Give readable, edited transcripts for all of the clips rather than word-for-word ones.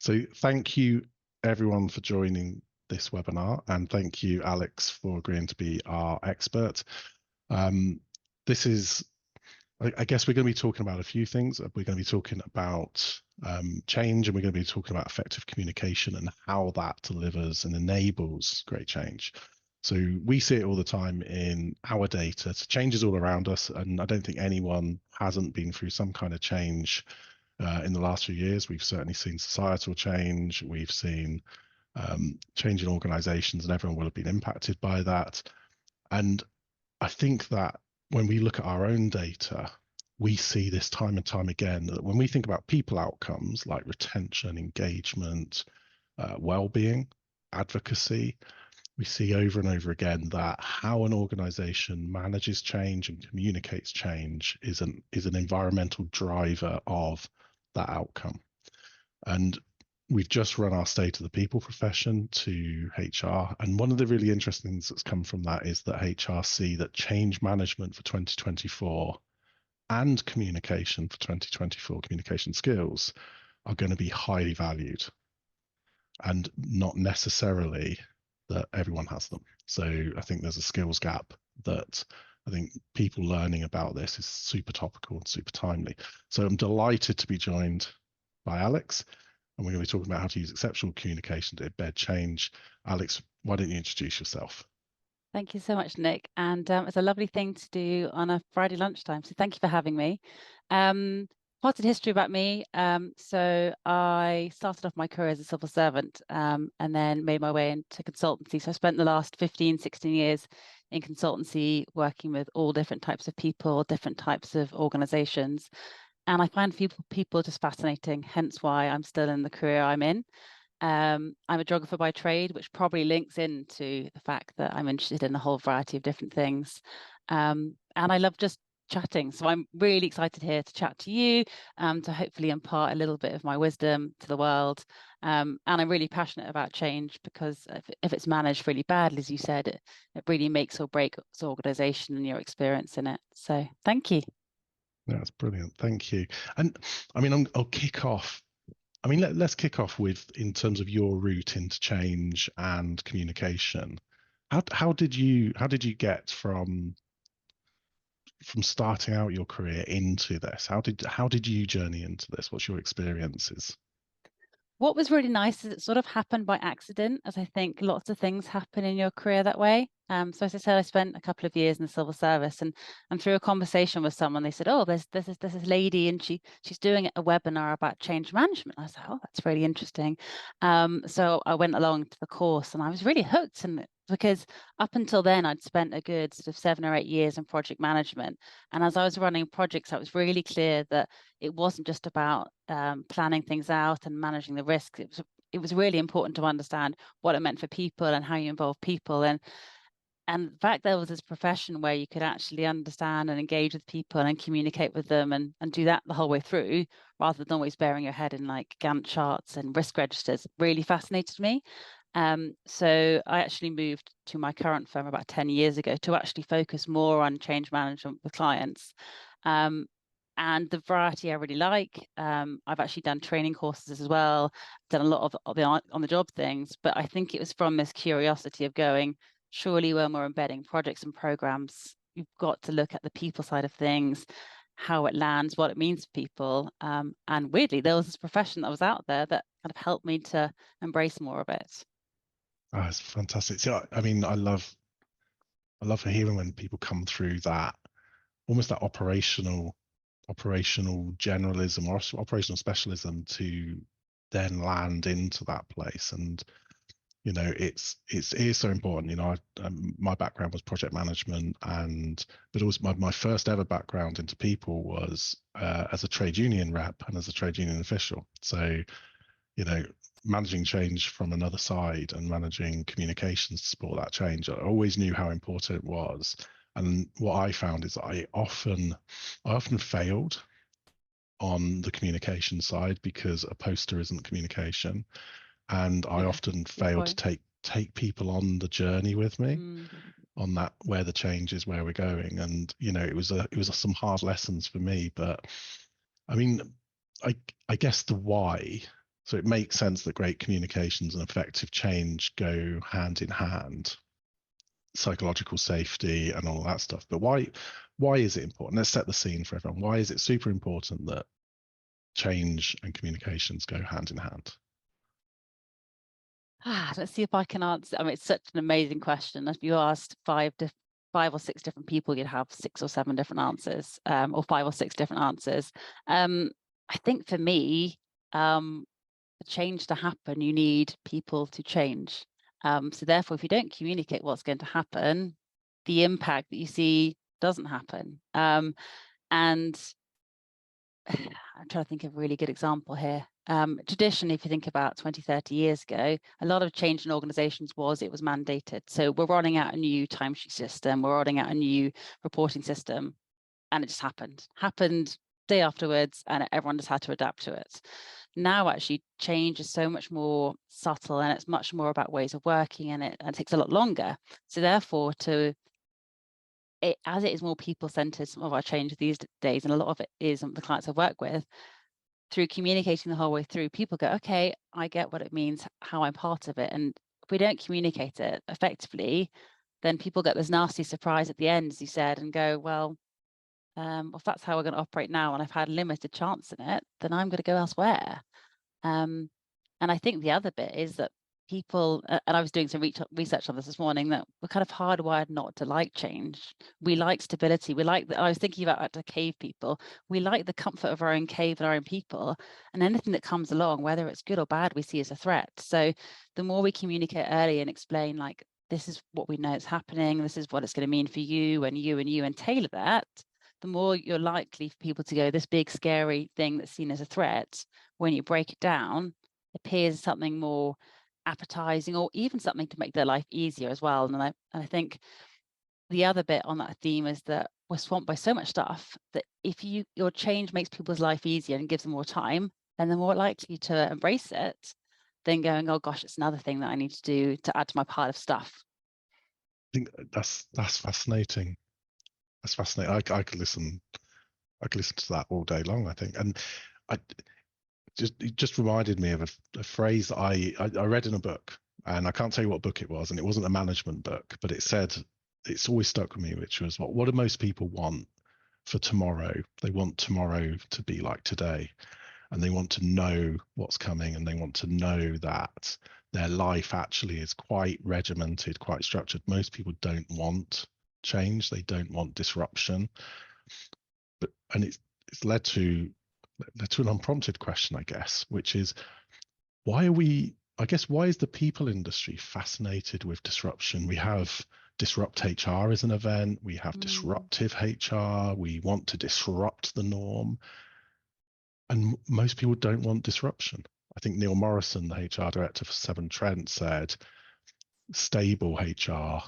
So thank you everyone for joining this webinar, and thank you, Alex, for agreeing to be our expert. This is, I guess we're going to be talking about a few things. We're going to be talking about change, and we're going to be talking about effective communication and how that delivers and enables great change. So we see it all the time in our data. So change is all around us, and I don't think anyone hasn't been through some kind of change in the last few years. We've certainly seen societal change. We've seen change in organizations, and everyone will have been impacted by that. And I think that when we look at our own data, we see this time and time again, that when we think about people outcomes like retention, engagement, well-being, advocacy, we see over and over again that how an organization manages change and communicates change is an environmental driver of that outcome. And we've just run our State of the People profession to HR. And one of the really interesting things that's come from that is that HR see that change management for 2024 and communication for 2024, communication skills, are going to be highly valued, and not necessarily that everyone has them. So I think there's a skills gap that I think people learning about this is super topical and super timely. So I'm delighted to be joined by Alex, and we're going to be talking about how to use exceptional communication to embed change. Alex, why don't you introduce yourself? Thank you so much, Nick. And it's a lovely thing to do on a Friday lunchtime. So thank you for having me. Part of history about me. So I started off my career as a civil servant and then made my way into consultancy. So I spent the last 15, 16 years in consultancy, working with all different types of people, different types of organizations. And I find people just fascinating, hence why I'm still in the career I'm in. I'm a geographer by trade, which probably links into the fact that I'm interested in a whole variety of different things. And I love just chatting. So I'm really excited here to chat to you, to hopefully impart a little bit of my wisdom to the world. And I'm really passionate about change because if it's managed really badly, as you said, it really makes or breaks the organization and your experience in it. So thank you. That's brilliant. Thank you. And I mean, I'll kick off. I mean, let's kick off with, in terms of your route into change and communication. How did you get from starting out your career into this? How did you journey into this? What's your experiences? What was really nice is it sort of happened by accident, as I think lots of things happen in your career that way. So as I said, I spent a couple of years in the civil service, and through a conversation with someone, they said, "Oh, there's this lady, and she's doing a webinar about change management." I was like, "Oh, that's really interesting." So I went along to the course, and I was really hooked, and because up until then, I'd spent a good sort of 7 or 8 years in project management, and as I was running projects, I was really clear that it wasn't just about planning things out and managing the risks. It was really important to understand what it meant for people and how you involve people. And the fact there was this profession where you could actually understand and engage with people and communicate with them and do that the whole way through, rather than always bearing your head in like Gantt charts and risk registers, really fascinated me. So I actually moved to my current firm about 10 years ago to actually focus more on change management with clients. And the variety I really like. I've actually done training courses as well, done a lot of the on-the-job things, but I think it was from this curiosity of going, surely when we're embedding projects and programs, you've got to look at the people side of things, how it lands, what it means for people. And weirdly, there was this profession that was out there that kind of helped me to embrace more of it. Oh, it's fantastic. So, I mean, I love hearing when people come through that, almost that operational generalism or operational specialism, to then land into that place. And you know, it is so important. You know, my background was project management, but also my first ever background into people was as a trade union rep and as a trade union official. So, you know, managing change from another side and managing communications to support that change, I always knew how important it was. And what I found is I often failed on the communication side because a poster isn't communication, and I often failed to take people on the journey with me on that, where the change is, where we're going. And you know, it was some hard lessons for me. But I mean, I guess the why. So it makes sense that great communications and effective change go hand in hand, psychological safety and all that stuff. But why is it important? Let's set the scene for everyone. Why is it super important that change and communications go hand in hand? Let's see if I can answer. I mean, it's such an amazing question. If you asked five or six different people, you'd have 6 or 7 different answers, or 5 or 6 different answers. I think for me, for change to happen, you need people to change. So therefore, if you don't communicate what's going to happen, the impact that you see doesn't happen. And I'm trying to think of a really good example here. Traditionally, if you think about 20, 30 years ago, a lot of change in organizations it was mandated. So we're rolling out a new timesheet system, we're rolling out a new reporting system, and it just happened day afterwards, and everyone just had to adapt to it. Now, actually, change is so much more subtle, and it's much more about ways of working, and it takes a lot longer. So therefore, as it is more people-centered, some of our change these days, and a lot of it is the clients I work with, through communicating the whole way through, people go, okay, I get what it means, how I'm part of it. And if we don't communicate it effectively, then people get this nasty surprise at the end, as you said, and go, well, if that's how we're going to operate now, and I've had limited chance in it, then I'm going to go elsewhere. And I think the other bit is that people, and I was doing some research on this morning, that we're kind of hardwired not to like change. We like stability. I was thinking about the cave people. We like the comfort of our own cave and our own people, and anything that comes along, whether it's good or bad, we see as a threat. So the more we communicate early and explain, like, this is what we know is happening, this is what it's going to mean for you and you and you, and tailor that, the more you're likely for people to go, this big scary thing that's seen as a threat, when you break it down, appears something more appetizing, or even something to make their life easier as well. And I think the other bit on that theme is that we're swamped by so much stuff that if your change makes people's life easier and gives them more time, then they're more likely to embrace it than going, oh gosh, it's another thing that I need to do to add to my pile of stuff. I think that's fascinating. That's fascinating. I could listen to that all day long, I think. And it just reminded me of a phrase that I read in a book, and I can't tell you what book it was, and it wasn't a management book, but it said, it's always stuck with me, which was, what do most people want for tomorrow? They want tomorrow to be like today, and they want to know what's coming, and they want to know that their life actually is quite regimented, quite structured. Most people don't want change, they don't want disruption, and it's led to an unprompted question, I guess, which is, why is the people industry fascinated with disruption? We have Disrupt HR as an event, we have disruptive HR, we want to disrupt the norm, and most people don't want disruption. I think Neil Morrison, the HR director for Severn Trent, said stable HR,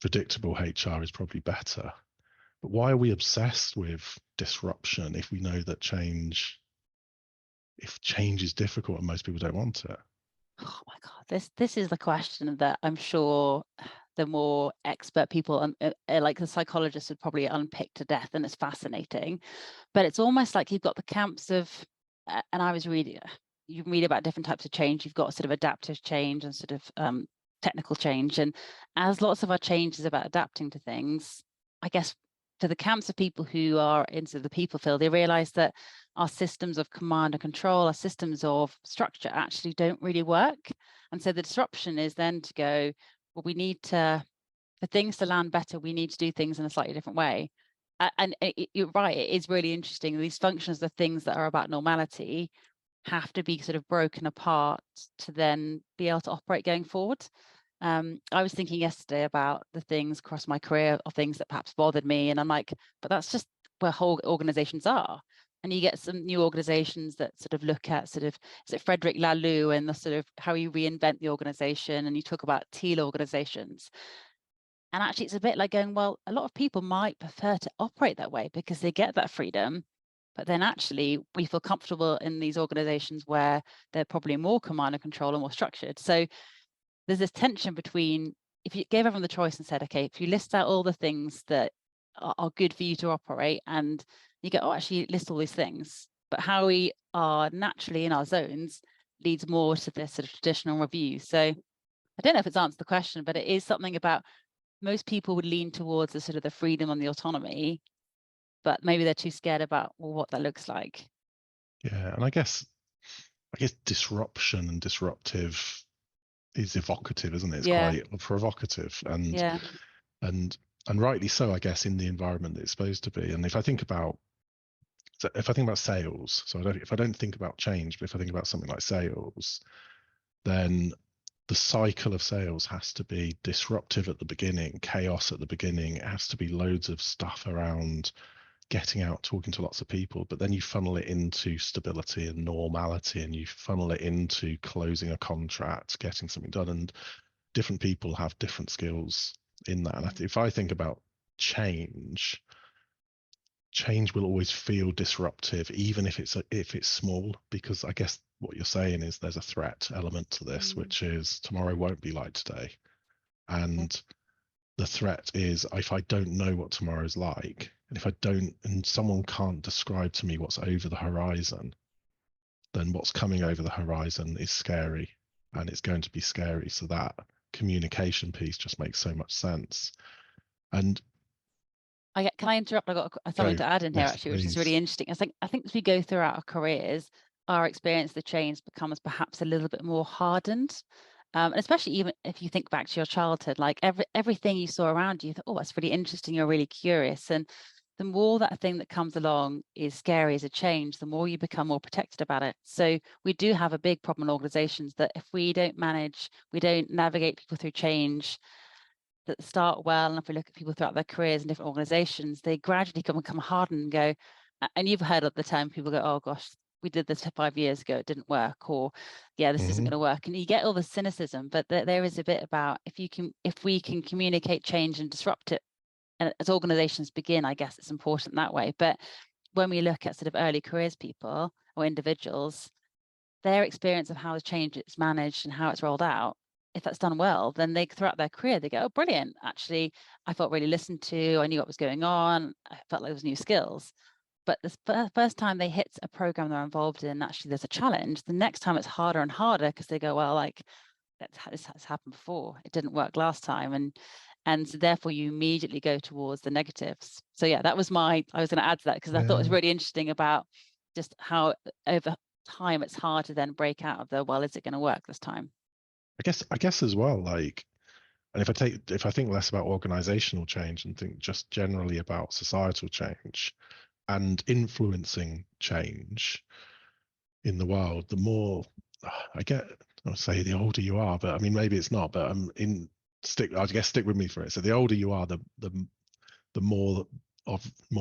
predictable HR is probably better. But why are we obsessed with disruption if we know that change is difficult and most people don't want it? Oh my God, this is the question that I'm sure the more expert people, like the psychologists, would probably unpick to death, and it's fascinating. But it's almost like you've got the camps of, and I was reading, you read about different types of change. You've got sort of adaptive change and sort of technical change. And as lots of our change is about adapting to things, I guess to the camps of people who are into the people field, they realize that our systems of command and control, our systems of structure actually don't really work. And so the disruption is then to go, well, for things to land better, we need to do things in a slightly different way. And you're right, it is really interesting. These functions, the things that are about normality, have to be sort of broken apart to then be able to operate going forward. I was thinking yesterday about the things across my career, or things that perhaps bothered me, and I'm like, but that's just where whole organizations are. And you get some new organizations that sort of look at is it Frederic Laloux and the sort of how you reinvent the organization, and you talk about teal organizations. And actually, it's a bit like going, well, a lot of people might prefer to operate that way because they get that freedom. But then actually, we feel comfortable in these organizations where they're probably more command and control and more structured. So there's this tension between, if you gave everyone the choice and said, okay, if you list out all the things that are good for you to operate, and you go, oh, actually list all these things, but how we are naturally in our zones, leads more to this sort of traditional review. So I don't know if it's answered the question, but it is something about most people would lean towards the sort of the freedom and the autonomy, but maybe they're too scared about, well, what that looks like. Yeah, and I guess disruption and disruptive is evocative, isn't it? It's Yeah, quite provocative, yeah, and and rightly so, I guess, in the environment that it's supposed to be. And if I think about sales, so if I don't think about change, but if I think about something like sales, then the cycle of sales has to be disruptive at the beginning, chaos at the beginning. It has to be loads of stuff around getting out, talking to lots of people, but then you funnel it into stability and normality, and you funnel it into closing a contract, getting something done. And different people have different skills in that. And if I think about change, change will always feel disruptive, even if it's small, because I guess what you're saying is there's a threat element to this, which is tomorrow won't be like today. And the threat is, if I don't know what tomorrow's like, and someone can't describe to me what's over the horizon, then what's coming over the horizon is scary, and it's going to be scary. So that communication piece just makes so much sense. And can I interrupt? I got something to add in here, yes, actually, which is really please. interesting. I think as we go throughout our careers, our experience of the change becomes perhaps a little bit more hardened. And especially even if you think back to your childhood, like everything you saw around you, you thought, oh, that's really interesting. You're really curious. And the more that thing that comes along is scary as a change, the more you become more protected about it. So we do have a big problem in organizations that if we don't navigate people through change that start well, and if we look at people throughout their careers in different organizations, they gradually become hardened and go, and you've heard of the term, people go, oh gosh, we did this 5 years ago, it didn't work, or yeah, this isn't going to work. And you get all the cynicism, but there is a bit about if we can communicate change and disrupt it, and as organizations begin, I guess it's important that way. But when we look at sort of early careers people or individuals, their experience of how the change is managed and how it's rolled out, if that's done well, then they throughout their career they go, oh, brilliant, actually I felt really listened to, I knew what was going on, I felt like there was new skills. But the first time they hit a program they're involved in, actually there's a challenge, the next time it's harder and harder because they go, well, like this has happened before, it didn't work last time. And so therefore you immediately go towards the negatives. So yeah, I was going to add to that because I thought it was really interesting about just how over time it's hard to then break out of the, well, is it going to work this time? I guess as well, like, and if I think less about organizational change and think just generally about societal change and influencing change in the world, the more I get, I'll say the older you are, but I mean maybe it's not, but I guess stick with me for it. So the older you are, the more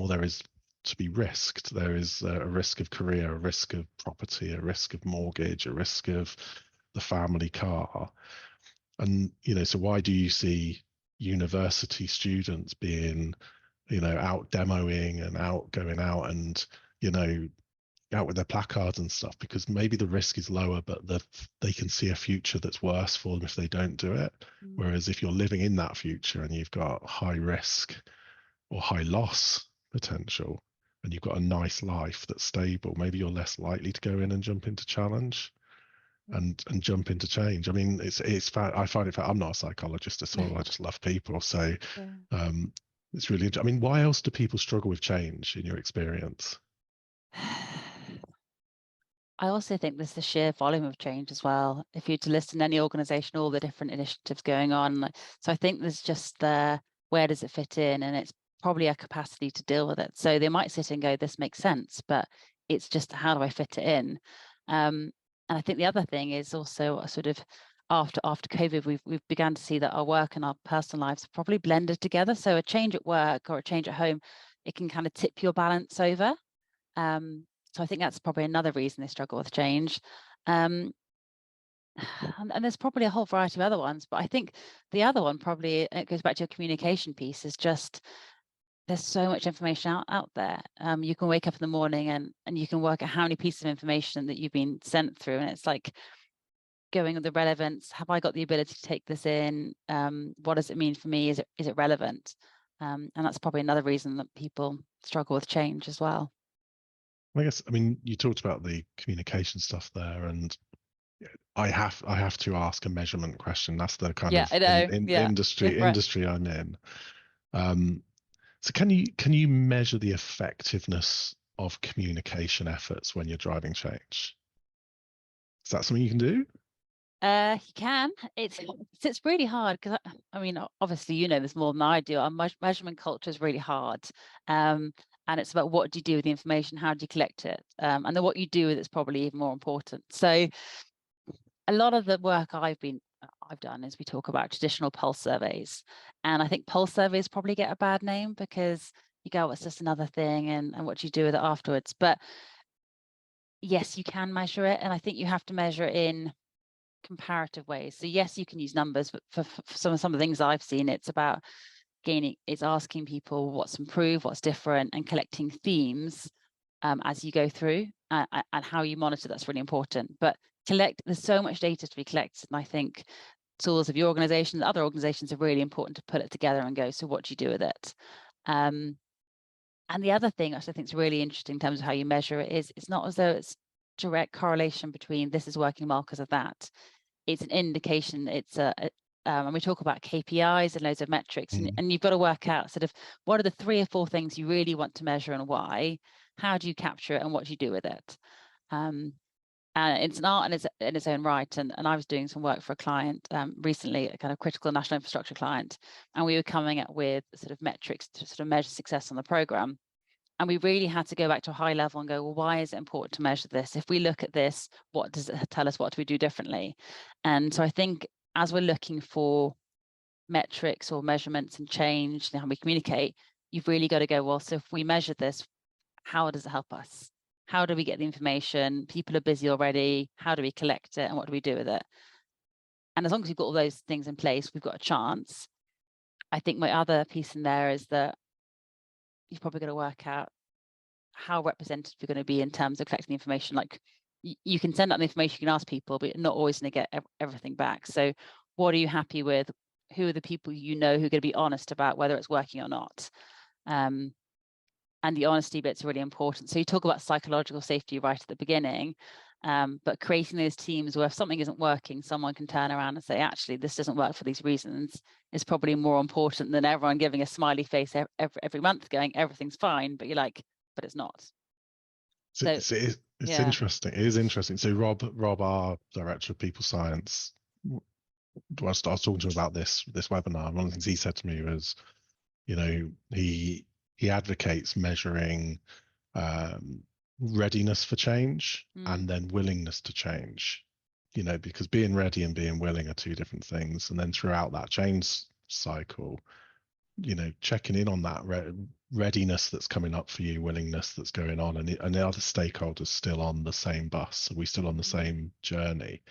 there is to be risked. There is a risk of career, a risk of property, a risk of mortgage, a risk of the family car. And so why do you see university students being out demoing and going out and out with their placards and stuff? Because maybe the risk is lower, but they can see a future that's worse for them if they don't do it. Whereas if you're living in that future and you've got high risk or high loss potential and you've got a nice life that's stable, maybe you're less likely to go in and jump into challenge and jump into change. I mean, I find it, I'm not a psychologist at all, I just love people. So it's really, I mean, why else do people struggle with change in your experience? I also think there's the sheer volume of change as well. If you're to list in any organization, all the different initiatives going on. So I think there's just where does it fit in? And it's probably a capacity to deal with it. So they might sit and go, this makes sense, but it's just how do I fit it in? And I think the other thing is also a sort of after COVID, we've begun to see that our work and our personal lives are probably blended together. So a change at work or a change at home, it can kind of tip your balance over. So I think that's probably another reason they struggle with change. And there's probably a whole variety of other ones, but I think the other one probably, it goes back to your communication piece, is just there's so much information out there. You can wake up in the morning and you can work out how many pieces of information that you've been sent through. And it's like going with the relevance. Have I got the ability to take this in? What does it mean for me? Is it relevant? And that's probably another reason that people struggle with change as well. I guess, I mean, you talked about the communication stuff there, and I have to ask a measurement question. That's the kind Yeah, of I know. in Yeah, different. industry I'm in. So can you measure the effectiveness of communication efforts when you're driving change? Is that something you can do? You can. It's really hard because I mean, obviously, you know this more than I do. Our measurement culture is really hard, um, and it's about what do you do with the information, how do you collect it, and then what you do with it's probably even more important. So a lot of the work I've done is we talk about traditional pulse surveys, and I think pulse surveys probably get a bad name because you go, oh, it's just another thing, and what do you do with it afterwards? But yes, you can measure it, and I think you have to measure it in comparative ways. So yes, you can use numbers, but for some of the things I've seen, it's about it's asking people what's improved, what's different, and collecting themes as you go through, and how you monitor. That's really important. But there's so much data to be collected, and I think tools of your organization, other organizations are really important to put it together and go, so what do you do with it? And the other thing, which I think is really interesting in terms of how you measure it, is it's not as though it's direct correlation between this is working well because of that. It's an indication. And we talk about KPIs and loads of metrics, Mm. and you've got to work out sort of what are the 3 or 4 things you really want to measure and why. How do you capture it and what do you do with it? And it's an art in its own right. And I was doing some work for a client recently, a kind of critical national infrastructure client, and we were coming up with sort of metrics to sort of measure success on the program. And we really had to go back to a high level and go, well, why is it important to measure this? If we look at this, what does it tell us? What do we do differently? And so I think as we're looking for metrics or measurements and change and how we communicate, you've really got to go, well, so if we measure this, how does it help us? How do we get the information? People are busy already. How do we collect it? And what do we do with it? And as long as we've got all those things in place, we've got a chance. I think my other piece in there is that you've probably got to work out how representative you're going to be in terms of collecting the information. Like you can send out the information, you can ask people, but you're not always going to get everything back. So what are you happy with? Who are the people you know who are going to be honest about whether it's working or not? And the honesty bit's really important. So you talk about psychological safety right at the beginning, but creating those teams where if something isn't working, someone can turn around and say, actually, this doesn't work for these reasons, is probably more important than everyone giving a smiley face every month going, everything's fine, but you're like, but it's not. So It's yeah. interesting. It is interesting. So Rob, our director of people science, whilst I was talking to him about this webinar, one of the things he said to me was, you know, he advocates measuring readiness for change and then willingness to change. You know, because being ready and being willing are 2 different things. And then throughout that change cycle, you know, checking in on that readiness that's coming up for you, willingness that's going on, and the other stakeholders still on the same bus. Are we still on the same journey?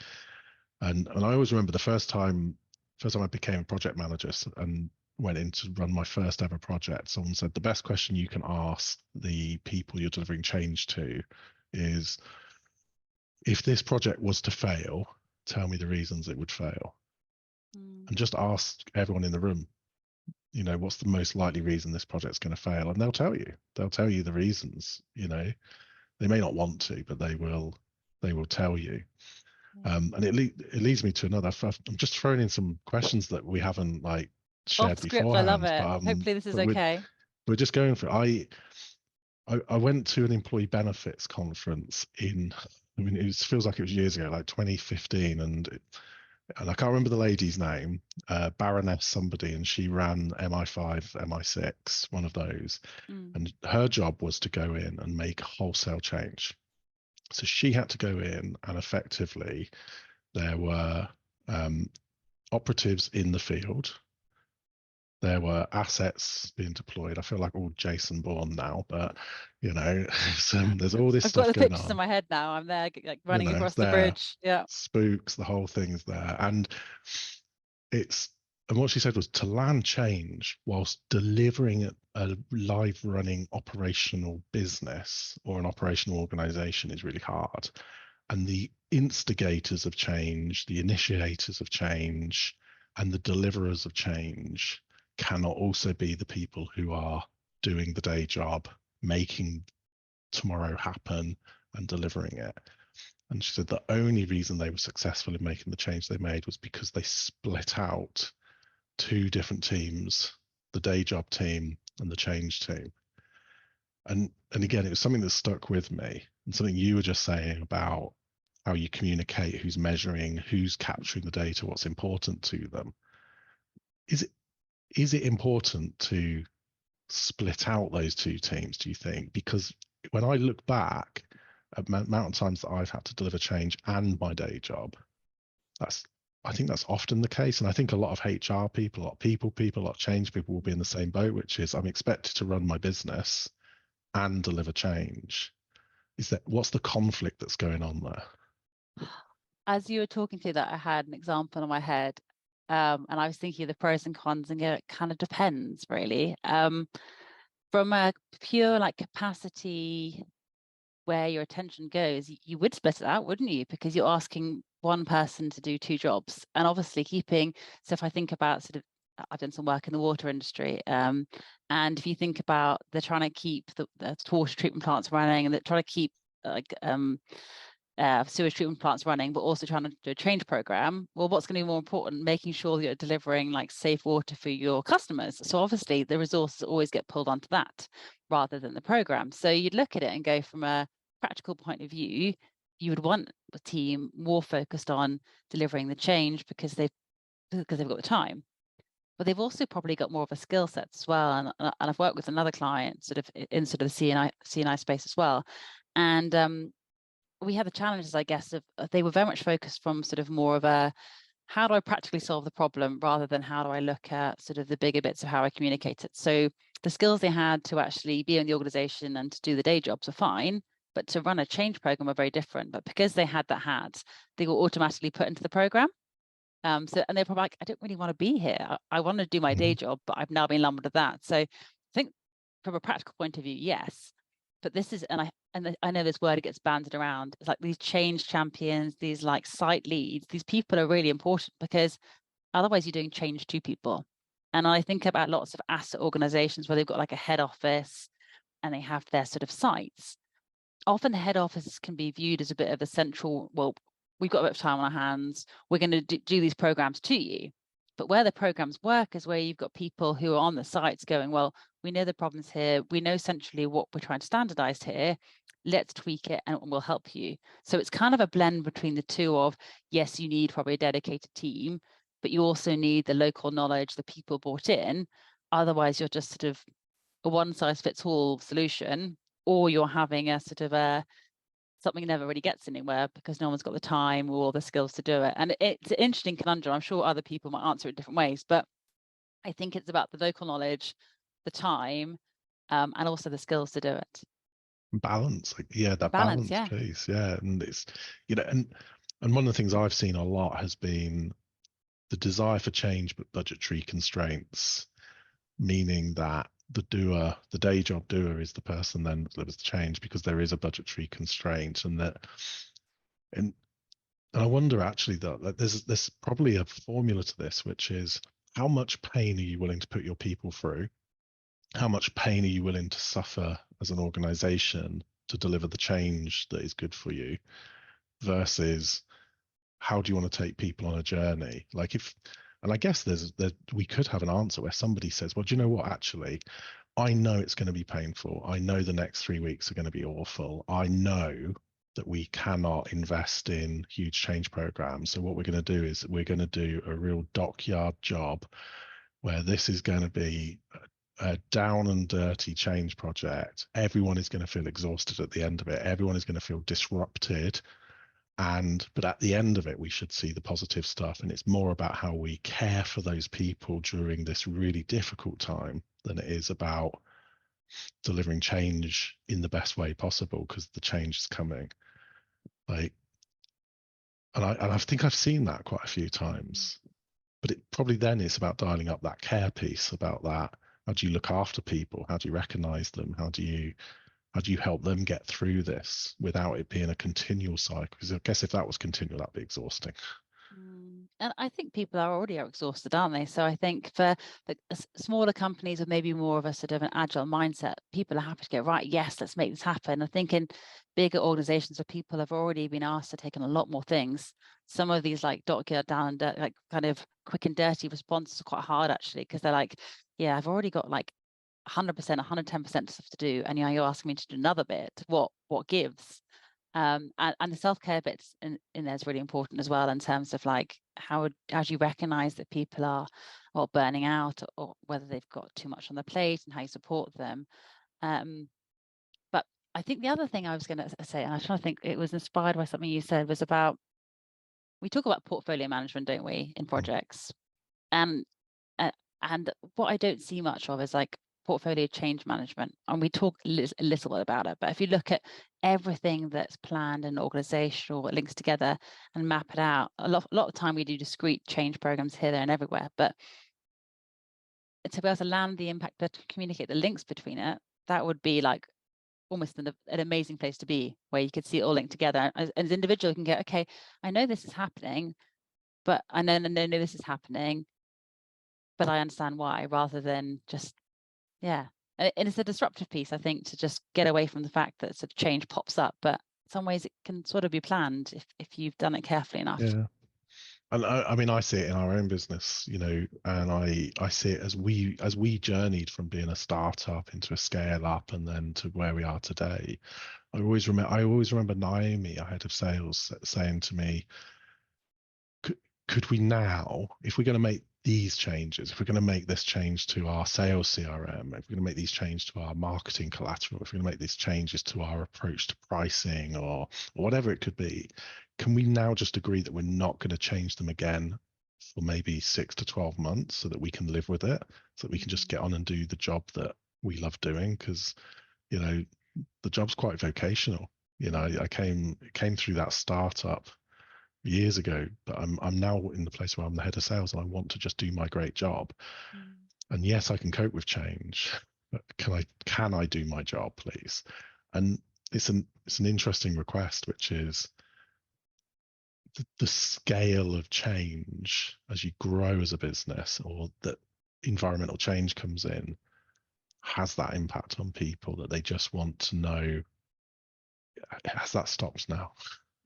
And I always remember the first time I became a project manager and went in to run my first ever project, someone said the best question you can ask the people you're delivering change to is, if this project was to fail, tell me the reasons it would fail. And just ask everyone in the room, you know, what's the most likely reason this project's going to fail? And they'll tell you the reasons. You know, they may not want to, but they will tell you. And it leads me to another. I'm just throwing in some questions that we haven't like Off shared script, I love beforehand, it. Hopefully this is but okay. we're just going for it. I went to an employee benefits conference in, I mean, it feels like it was years ago, like 2015, and I can't remember the lady's name, Baroness somebody, and she ran MI5, MI6, one of those, and her job was to go in and make wholesale change. So she had to go in, and effectively there were operatives in the field. There were assets being deployed. I feel like all Jason Bourne now, but you know, there's all this I've got stuff the going pictures in on. my head now. I'm there, like You running know, across it's the there, bridge. Yeah. spooks, the whole thing is there, and what she said was to land change whilst delivering a live running operational business or an operational organization is really hard. And the instigators of change, the initiators of change, and the deliverers of change cannot also be the people who are doing the day job, making tomorrow happen and delivering it. And she said the only reason they were successful in making the change they made was because they split out two different teams, the day job team and the change team. And again, it was something that stuck with me, and something you were just saying about how you communicate, who's measuring, who's capturing the data, what's important to them. Is it important to split out those two teams, do you think? Because when I look back at the amount of times that I've had to deliver change and my day job, I think that's often the case. And I think a lot of HR people, a lot of people, a lot of change people will be in the same boat, which is I'm expected to run my business and deliver change. What's the conflict that's going on there? As you were talking to that, I had an example in my head, and I was thinking of the pros and cons, and it kind of depends, really. From a pure like capacity where your attention goes, you would split it out, wouldn't you? Because you're asking one person to do two jobs, and obviously keeping. So if I think about sort of, I've done some work in the water industry, and if you think about they're trying to keep the water treatment plants running, and they're trying to keep like sewage treatment plants running, but also trying to do a change program. Well, what's going to be more important? Making sure that you're delivering like safe water for your customers. So obviously the resources always get pulled onto that rather than the program. So you'd look at it and go, from a practical point of view, you would want a team more focused on delivering the change because they've got the time. But they've also probably got more of a skill set as well. And I've worked with another client sort of in sort of the CNI space as well. And we had the challenges, I guess, of they were very much focused from sort of more of a, how do I practically solve the problem, rather than how do I look at sort of the bigger bits of how I communicate it. So the skills they had to actually be in the organization and to do the day jobs are fine, but to run a change program are very different. But because they had that, they were automatically put into the program. And they're probably like, I don't really want to be here. I want to do my day job, but I've now been lumbered with that. So I think from a practical point of view, yes. But this is, and I know this word, it gets banded around. It's like these change champions, these like site leads, these people are really important, because otherwise you're doing change to people. And I think about lots of asset organizations where they've got like a head office and they have their sort of sites. Often the head office can be viewed as a bit of a central, well, we've got a bit of time on our hands, we're going to do these programs to you. But where the programs work is where you've got people who are on the sites going, well, we know the problems here, we know centrally what we're trying to standardize here, let's tweak it and we'll help you. So it's kind of a blend between the two of, yes, you need probably a dedicated team, but you also need the local knowledge, the people brought in. Otherwise, you're just sort of a one size fits all solution, or you're having a sort of something never really gets anywhere because no one's got the time or the skills to do it. And it's an interesting conundrum. I'm sure other people might answer it different ways, but I think it's about the local knowledge, the time, and also the skills to do it. Balance, that Balance, balance yeah. piece, and it's and one of the things I've seen a lot has been the desire for change, but budgetary constraints, meaning that the day job doer is the person then that delivers the change because there is a budgetary constraint, and I wonder actually that there's probably a formula to this, which is how much pain are you willing to put your people through? How much pain are you willing to suffer as an organization to deliver the change that is good for you, versus how do you want to take people on a journey? And I guess we could have an answer where somebody says, well, do you know what, actually, I know it's going to be painful. I know the next 3 weeks are going to be awful. I know that we cannot invest in huge change programs. So what we're going to do is we're going to do a real dockyard job where this is going to be a down and dirty change project. Everyone is going to feel exhausted at the end of it. Everyone is going to feel disrupted. But at the end of it, we should see the positive stuff. And it's more about how we care for those people during this really difficult time than it is about delivering change in the best way possible, because the change is coming. And I think I've seen that quite a few times. But it probably then it's about dialing up that care piece, about that. How do you look after people? How do you recognize them? How do you help them get through this without it being a continual cycle? Because I guess if that was continual, that'd be exhausting. And I think people are already exhausted, aren't they? So I think for the smaller companies with maybe more of a sort of an agile mindset, people are happy to go, right, yes, let's make this happen. I think in bigger organizations where people have already been asked to take on a lot more things, some of these like get down and like kind of quick and dirty responses are quite hard actually, because they're like, yeah, I've already got like 100%, 110% stuff to do, and you're asking me to do another bit. What gives? And the self-care bits in there is really important as well, in terms of like how do you recognize that people are burning out, or whether they've got too much on their plate, and how you support them. But I think the other thing I was going to say, and I was trying to think, it was inspired by something you said, was about, we talk about portfolio management, don't we, in projects? And uh, and what I don't see much of is like portfolio change management. And we talk a little bit about it, but if you look at everything that's planned in an organization, or it links together and map it out, a lot of time we do discrete change programs here, there, and everywhere. But to be able to land the impact, to communicate the links between it, that would be like almost an amazing place to be, where you could see it all linked together. As an individual, you can go, okay, I know this is happening, but I know this is happening, but I understand why, rather than just, yeah. And it's a disruptive piece, I think, to just get away from the fact that sort of change pops up, but in some ways it can sort of be planned if you've done it carefully enough. Yeah. And I mean, I see it in our own business, and I see it as we journeyed from being a startup into a scale up and then to where we are today. I always remember Naomi, our head of sales, saying to me, could we now, if we're going to make these changes, if we're going to make this change to our sales CRM, if we're going to make these changes to our marketing collateral, if we're going to make these changes to our approach to pricing, or whatever it could be, can we now just agree that we're not going to change them again for maybe 6 to 12 months, so that we can live with it, so that we can just get on and do the job that we love doing? Because the job's quite vocational. I came through that startup years ago, but I'm now in the place where I'm the head of sales and I want to just do my great job. And yes, I can cope with change, but can I do my job, please? And it's an interesting request, which is the scale of change as you grow as a business, or that environmental change comes in, has that impact on people, that they just want to know, has that stopped now?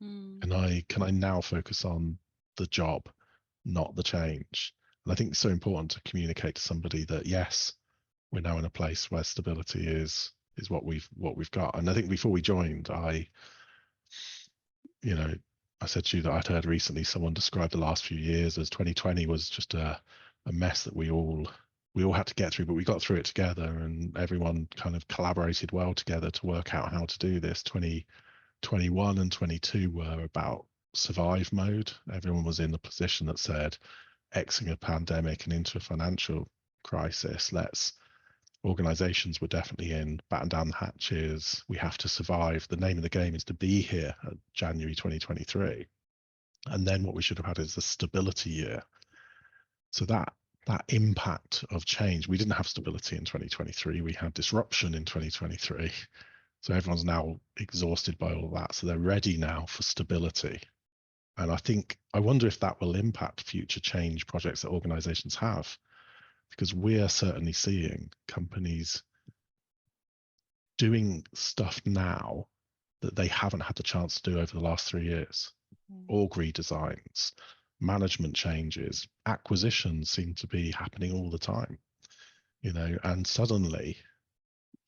Can I now focus on the job, not the change? And I think it's so important to communicate to somebody that yes, we're now in a place where stability is what we've got. And I think before we joined, I said to you that I'd heard recently someone describe the last few years as 2020 was just a mess that we all had to get through, but we got through it together, and everyone kind of collaborated well together to work out how to do this. 2021 and 22 were about survive mode. Everyone was in the position that said, exiting a pandemic and into a financial crisis, organizations were definitely in batten down the hatches. We have to survive. The name of the game is to be here at January 2023. And then what we should have had is the stability year. So that impact of change, we didn't have stability in 2023. We had disruption in 2023. So everyone's now exhausted by all of that. So they're ready now for stability. And I wonder if that will impact future change projects that organizations have, because we are certainly seeing companies doing stuff now that they haven't had the chance to do over the last 3 years. Org redesigns, management changes, acquisitions seem to be happening all the time, and suddenly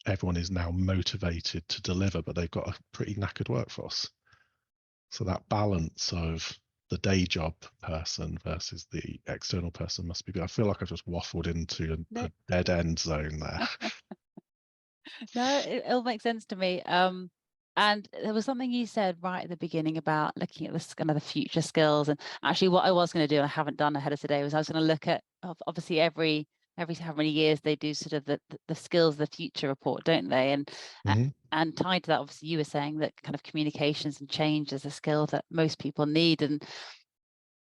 everyone is now motivated to deliver, but they've got a pretty knackered workforce. So that balance of the day job person versus the external person must be good. I feel like I've just waffled into a dead end zone there. No, it all makes sense to me. And there was something you said right at the beginning about looking at this kind of the future skills. And actually, what I was going to do, I haven't done ahead of today, was I was going to look at, obviously every how many years they do sort of the skills, the future report, don't they? And tied to that, obviously, you were saying that kind of communications and change is a skill that most people need. And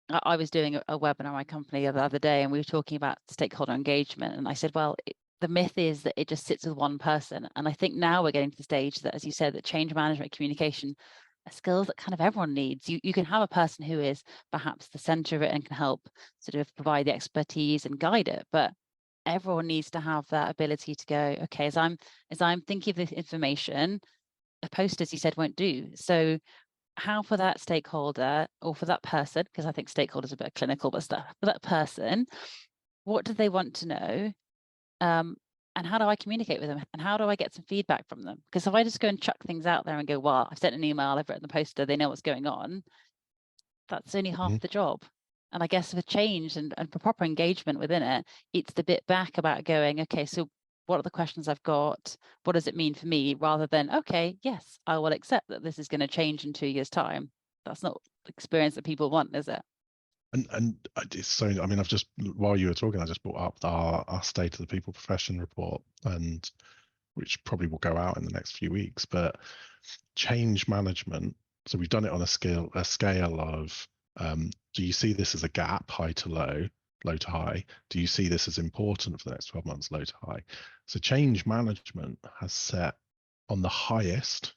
I was doing a webinar in my company the other day, and we were talking about stakeholder engagement. And I said, well, the myth is that it just sits with one person. And I think now we're getting to the stage that, as you said, that change management communication skills that kind of everyone needs. You can have a person who is perhaps the center of it and can help sort of provide the expertise and guide it, but everyone needs to have that ability to go, okay, as I'm thinking of this information, a post, as you said, won't do. So how for that stakeholder or for that person, because I think stakeholders are a bit clinical, but stuff for that person, what do they want to know? And how do I communicate with them? And how do I get some feedback from them? Because if I just go and chuck things out there and go, well, I've sent an email, I've written the poster, they know what's going on, that's only half the job. And I guess for change and for proper engagement within it, it's the bit back about going, okay, so what are the questions I've got? What does it mean for me? Rather than, okay, yes, I will accept that this is going to change in 2 years' time. That's not the experience that people want, is it? And it's so, I mean, I've just, while you were talking, I just brought up our State of the People Profession report, and which probably will go out in the next few weeks. But change management, so we've done it on a scale of, do you see this as a gap, high to low, low to high? Do you see this as important for the next 12 months, low to high? So change management has set on the highest,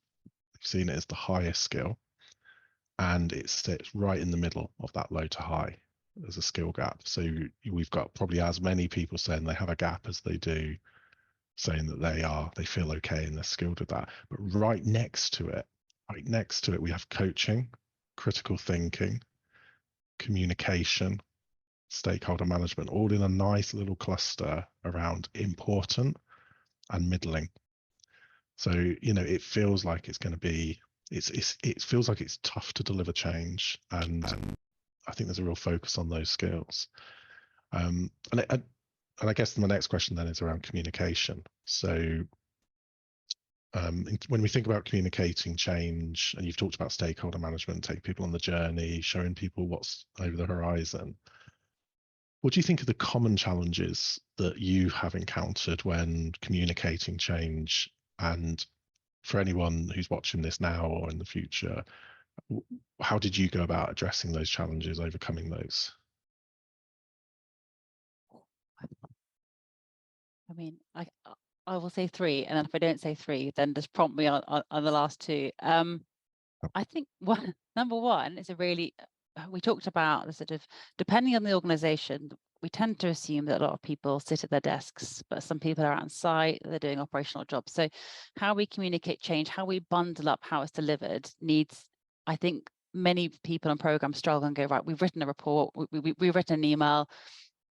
you've seen it as the highest skill, and it sits right in the middle of that low to high as a skill gap. So we've got probably as many people saying they have a gap as they do saying that they feel okay and they're skilled at that. But right next to it, we have coaching, critical thinking, communication, stakeholder management, all in a nice little cluster around important and middling. So, it feels like it's going to be, it feels like it's tough to deliver change. And I think there's a real focus on those skills. And I guess my next question then is around communication. So when we think about communicating change, and you've talked about stakeholder management, taking people on the journey, showing people what's over the horizon, what do you think are the common challenges that you have encountered when communicating change? And for anyone who's watching this now or in the future, how did you go about addressing those challenges, overcoming those? I mean, I will say three, and then if I don't say three, then just prompt me on the last two. I think number one is a really, we talked about the sort of, depending on the organization, we tend to assume that a lot of people sit at their desks, but some people are on site, they're doing operational jobs. So how we communicate change, how we bundle up how it's delivered needs, I think many people in programs struggle and go, right, we've written a report, we've written an email,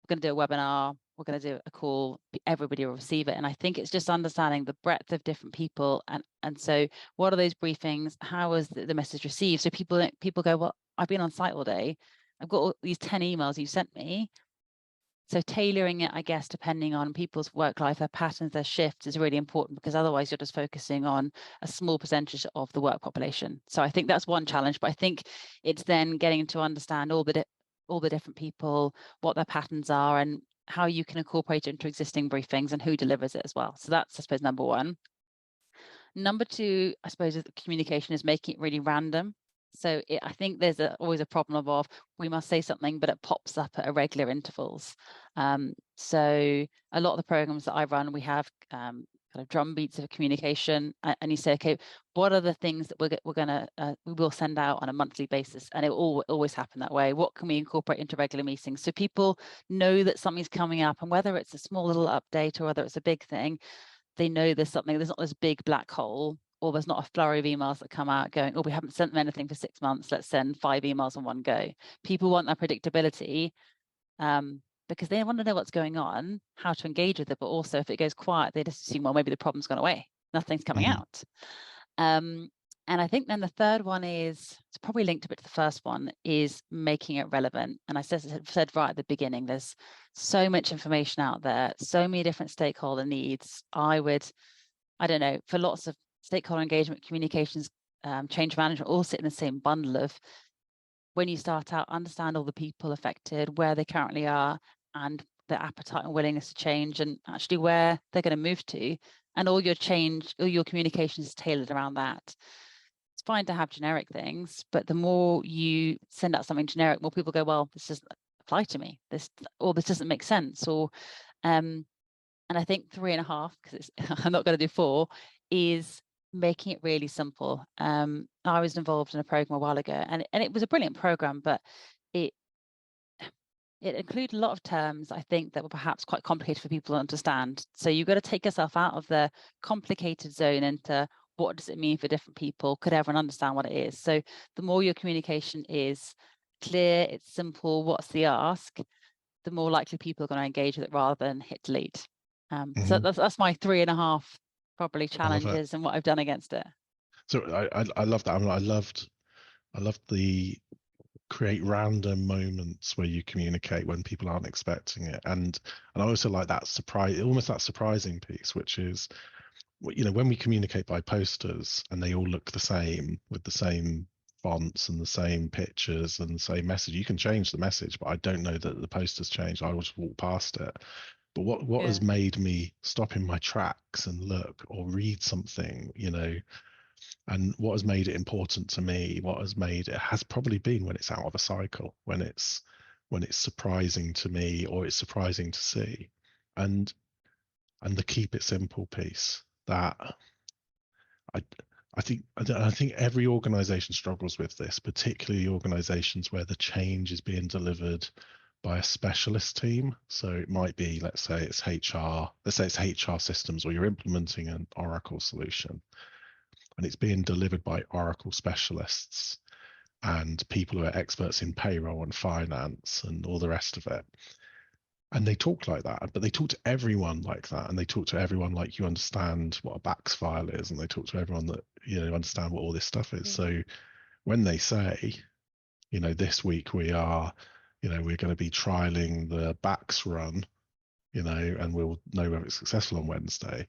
we're going to do a webinar, we're going to do a call, everybody will receive it. And I think it's just understanding the breadth of different people. And so what are those briefings? How is the message received? So people go, well, I've been on site all day. I've got all these 10 emails you sent me. So tailoring it, I guess, depending on people's work life, their patterns, their shifts is really important, because otherwise you're just focusing on a small percentage of the work population. So I think that's one challenge, but I think it's then getting to understand all the different people, what their patterns are, and how you can incorporate it into existing briefings and who delivers it as well. So that's, I suppose, number one. Number two, I suppose, is the communication is making it really random. So I think there's always a problem of we must say something, but it pops up at irregular intervals. So a lot of the programs that I run, we have kind of drum beats of communication, and you say, okay, what are the things that we will send out on a monthly basis, and it will always happen that way. What can we incorporate into regular meetings so people know that something's coming up, and whether it's a small little update or whether it's a big thing, they know there's something. There's not this big black hole, or there's not a flurry of emails that come out going, oh, we haven't sent them anything for 6 months, let's send 5 emails in one go. People want that predictability, because they want to know what's going on, how to engage with it, but also if it goes quiet, they just assume, well, maybe the problem's gone away, nothing's coming out. And I think then the third one is, it's probably linked a bit to the first one, is making it relevant. And I said right at the beginning, there's so much information out there, so many different stakeholder needs. I don't know, for lots of stakeholder engagement, communications, change management, all sit in the same bundle of, when you start out, understand all the people affected, where they currently are, and their appetite and willingness to change, and actually where they're going to move to. And all your communication is tailored around that. It's fine to have generic things, but the more you send out something generic, more people go, well, this doesn't apply to me. This doesn't make sense. And I think 3.5, because I'm not going to do 4, is making it really simple. I I was involved in a program a while ago, and it was a brilliant program, but it included a lot of terms, I think, that were perhaps quite complicated for people to understand. So you've got to take yourself out of the complicated zone into what does it mean for different people? Could everyone understand what it is? So the more your communication is clear, it's simple, what's the ask, the more likely people are going to engage with it rather than hit delete. So that's my 3.5 probably challenges and what I've done against it. So I love that. I mean, I loved the create random moments where you communicate when people aren't expecting it, and I also like that almost that surprising piece, which is, you know, when we communicate by posters and they all look the same with the same fonts and the same pictures and the same message. You can change the message, but I don't know that the poster's changed. I will just walk past it. But what has made me stop in my tracks and look or read something, you know, and what has made it important to me, what has made it has probably been when it's out of a cycle, when it's surprising to me or it's surprising to see. And the keep it simple piece that I think every organization struggles with this, particularly organizations where the change is being delivered by a specialist team. So it might be, let's say it's HR systems, or you're implementing an Oracle solution and it's being delivered by Oracle specialists and people who are experts in payroll and finance and all the rest of it. And they talk like that, but they talk to everyone like that, and they talk to everyone like you understand what a BAX file is, and they talk to everyone that, you know, understand what all this stuff is. So when they say, you know, this week we're going to be trialing the BAX run, you know, and we'll know whether it's successful on Wednesday,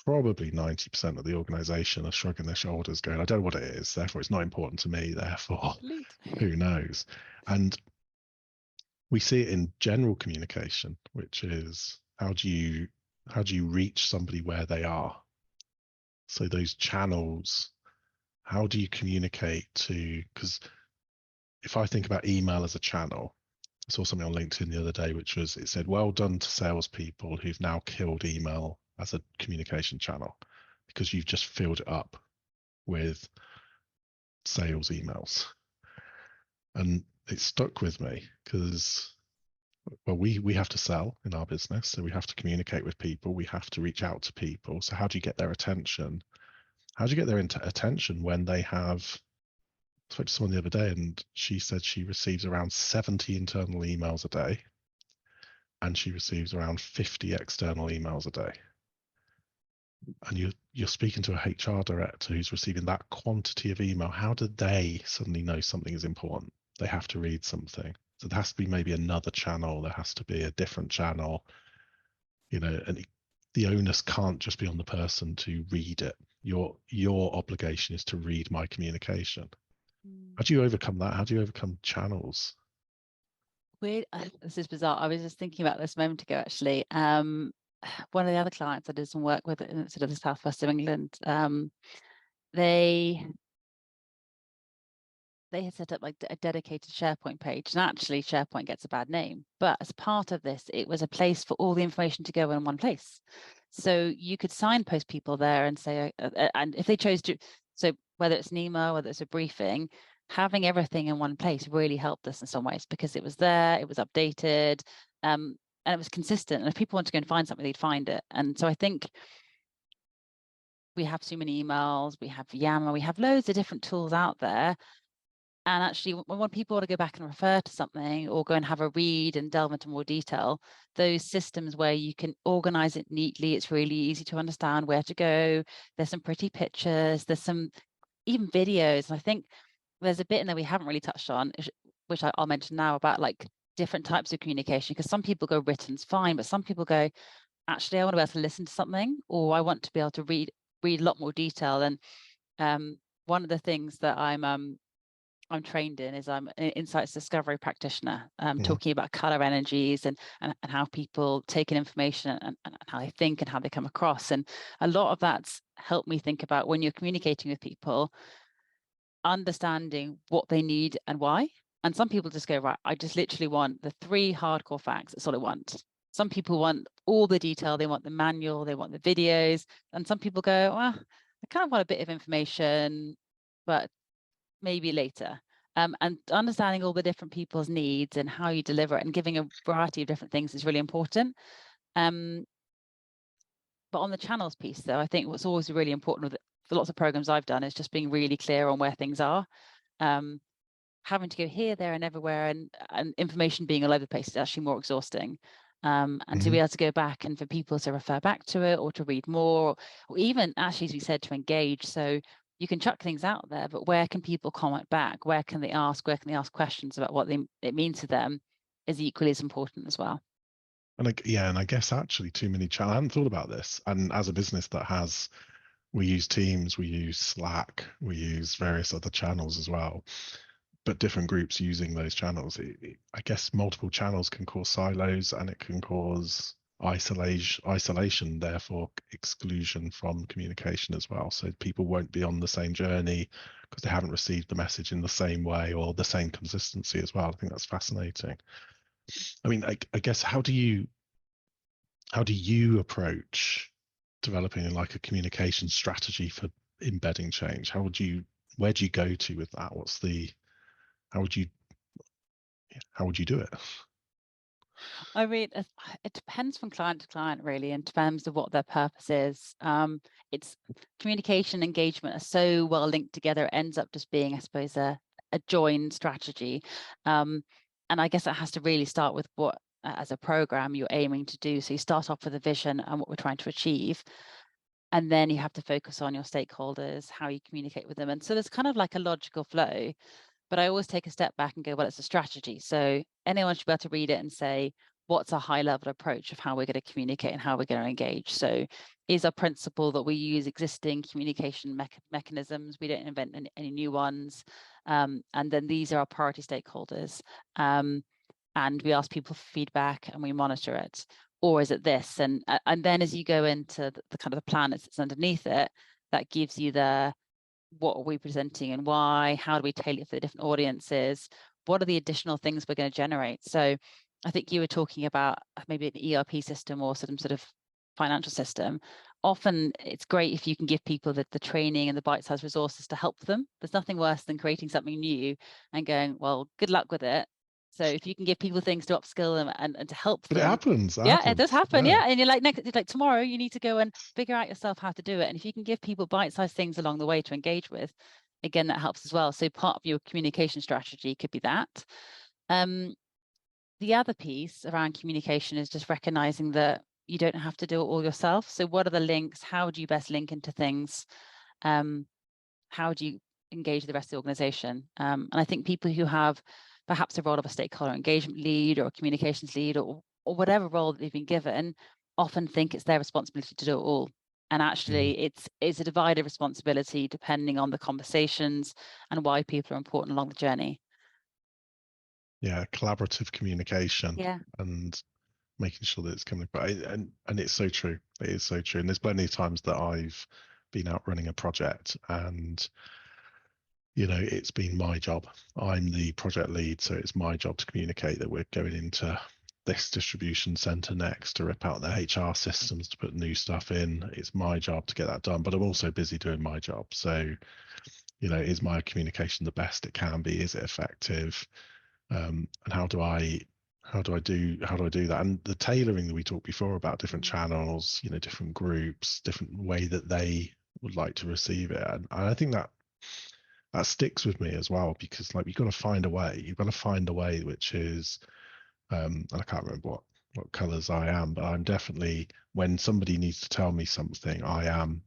probably 90% of the organization are shrugging their shoulders going, I don't know what it is, therefore it's not important to me, therefore who knows. And we see it in general communication, which is how do you reach somebody where they are? So those channels, how do you communicate to, because if I think about email as a channel, I saw something on LinkedIn the other day, which was, it said, well done to salespeople who've now killed email as a communication channel, because you've just filled it up with sales emails. And it stuck with me because, well, we have to sell in our business, so we have to communicate with people, we have to reach out to people. So how do you get their attention? How do you get their attention when they have, I spoke to someone the other day and she said she receives around 70 internal emails a day and she receives around 50 external emails a day. And you're speaking to a HR director who's receiving that quantity of email. How do they suddenly know something is important? They have to read something. So there has to be maybe another channel. There has to be a different channel, you know, and the onus can't just be on the person to read it. Your obligation is to read my communication. How do you overcome that? How do you overcome channels? This is bizarre. I was just thinking about this a moment ago, actually. One of the other clients I did some work with in sort of the southwest of England, they had set up like a dedicated SharePoint page, and actually SharePoint gets a bad name, but as part of this, it was a place for all the information to go in one place. So you could signpost people there and say, and if they chose to, so whether it's an email, whether it's a briefing, having everything in one place really helped us in some ways, because it was there, it was updated, and it was consistent. And if people want to go and find something, they'd find it. And so I think we have too many emails, we have Yammer, we have loads of different tools out there. And actually, when people want to go back and refer to something or go and have a read and delve into more detail, those systems where you can organize it neatly, it's really easy to understand where to go. There's some pretty pictures, there's some even videos. And I think there's a bit in there we haven't really touched on, which I'll mention now, about like different types of communication, because some people go written's fine, but some people go, actually, I want to be able to listen to something, or I want to be able to read a lot more detail. And one of the things that I'm trained in is I'm an insights discovery practitioner, talking about color energies and how people take in information and how they think and how they come across. And a lot of that's helped me think about, when you're communicating with people, understanding what they need and why. And some people just go, right, I just literally want the 3 hardcore facts. That's all I want. Some people want all the detail. They want the manual, they want the videos. And some people go, well, I kind of want a bit of information, but maybe later. And understanding all the different people's needs and how you deliver it and giving a variety of different things is really important. But on the channels piece, though, I think what's always really important for lots of programs I've done is just being really clear on where things are. Having to go here, there, and everywhere, and information being all over the place is actually more exhausting. And to be able to go back and for people to refer back to it or to read more, or even actually, as we said, to engage. So you can chuck things out there, but where can people comment back? Where can they ask? Where can they ask questions about what it means to them is equally as important as well. And I guess actually too many channels. I hadn't thought about this. And as a business that has, we use Teams, we use Slack, we use various other channels as well, but different groups using those channels. I guess multiple channels can cause silos, and it can cause isolation, therefore exclusion from communication as well. So people won't be on the same journey because they haven't received the message in the same way or the same consistency as well. I think that's fascinating. I mean, I guess how do you approach developing like a communication strategy for embedding change? Where do you go to with that? How would you do it? I mean, it depends from client to client, really, in terms of what their purpose is. It's communication, engagement are so well linked together. It ends up just being, I suppose, a joined strategy. And I guess it has to really start with what, as a program, you're aiming to do. So you start off with a vision and what we're trying to achieve. And then you have to focus on your stakeholders, how you communicate with them. And so there's kind of like a logical flow. But I always take a step back and go, well, it's a strategy. So anyone should be able to read it and say, what's a high level approach of how we're going to communicate and how we're going to engage? So is our principle that we use existing communication mechanisms, we don't invent any new ones. And then these are our priority stakeholders. And we ask people for feedback and we monitor it. Or is it this? And then as you go into the kind of the plan that's underneath it, that gives you what are we presenting and why, how do we tailor it for the different audiences, what are the additional things we're going to generate. So I think you were talking about maybe an ERP system or some sort of financial system. Often it's great if you can give people the training and the bite-sized resources to help them. There's nothing worse than creating something new and going, well, good luck with it. So if you can give people things to upskill them and to help But it them. happens. Yeah, it does happen. Yeah. Yeah. And you're like tomorrow you need to go and figure out yourself how to do it. And if you can give people bite-sized things along the way to engage with, again, that helps as well. So part of your communication strategy could be that. The other piece around communication is just recognizing that you don't have to do it all yourself. So what are the links? How do you best link into things? How do you engage the rest of the organization? And I think people who have perhaps a role of a stakeholder engagement lead or a communications lead or whatever role that they've been given often think it's their responsibility to do it all. And actually it's a divided responsibility depending on the conversations and why people are important along the journey. Yeah, collaborative communication. Yeah. And making sure that it's coming back. And it's so true. It is so true. And there's plenty of times that I've been out running a project and it's been my job. I'm the project lead, so it's my job to communicate that we're going into this distribution center next to rip out the HR systems to put new stuff in. It's my job to get that done, but I'm also busy doing my job. So, is my communication the best it can be? Is it effective? And how do I do that? And the tailoring that we talked before about different channels, different groups, different way that they would like to receive it. And I think that sticks with me as well, because like you've got to find a way which is and I can't remember what colors I am, but I'm definitely, when somebody needs to tell me something, I am